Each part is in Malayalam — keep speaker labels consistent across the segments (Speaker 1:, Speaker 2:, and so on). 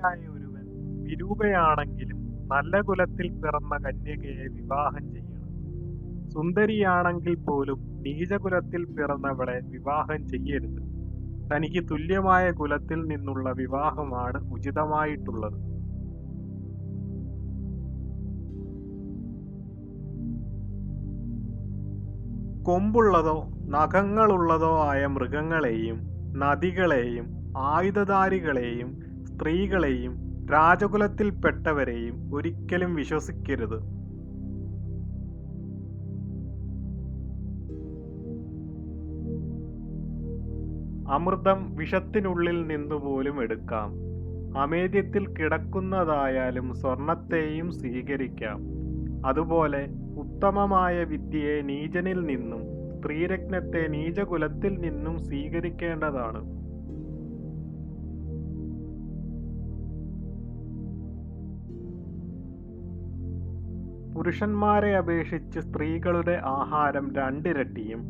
Speaker 1: സുന്ദരിയായ ഒരുവൻ വിരൂപയാണെങ്കിലും നല്ല കുലത്തിൽ പിറന്ന കന്യകയെ വിവാഹം ചെയ്യണം. സുന്ദരിയാണെങ്കിൽ പോലും നീചകുലത്തിൽ പിറന്നവളെ വിവാഹം ചെയ്യരുത്. തനിക്ക് തുല്യമായ കുലത്തിൽ നിന്നുള്ള വിവാഹമാണ് ഉചിതമായിട്ടുള്ളത്. കൊമ്പുള്ളതോ നഖങ്ങളുള്ളതോ ആയ മൃഗങ്ങളെയും നദികളെയും ആയുധധാരികളെയും സ്ത്രീകളെയും രാജകുലത്തിൽപ്പെട്ടവരെയും ഒരിക്കലും വിശ്വസിക്കരുത്. അമൃതം വിഷത്തിനുള്ളിൽ നിന്നുപോലും എടുക്കാം. അമേദ്യത്തിൽ കിടക്കുന്നതായാലും സ്വർണത്തെയും സ്വീകരിക്കാം. അതുപോലെ ഉത്തമമായ വിദ്യയെ നീചനിൽ നിന്നും സ്ത്രീരത്നത്തെ നീചകുലത്തിൽ നിന്നും സ്വീകരിക്കേണ്ടതാണ്. പുരുഷന്മാരെ അപേക്ഷിച്ച് സ്ത്രീകളുടെ ആഹാരം 2 ഇരട്ടിയും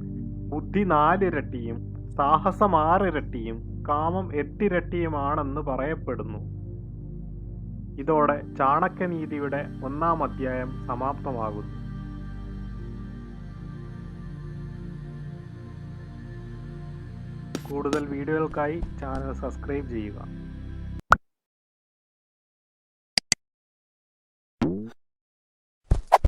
Speaker 1: ബുദ്ധി 4 ഇരട്ടിയും സാഹസം 6 ഇരട്ടിയും കാമം 8 ഇരട്ടിയുമാണെന്ന് പറയപ്പെടുന്നു. ഇതോടെ ചാണക്യനീതിയുടെ 1-ാം അധ്യായം സമാപ്തമാകുന്നു. കൂടുതൽ വീഡിയോകൾക്കായി ചാനൽ സബ്സ്ക്രൈബ് ചെയ്യുക.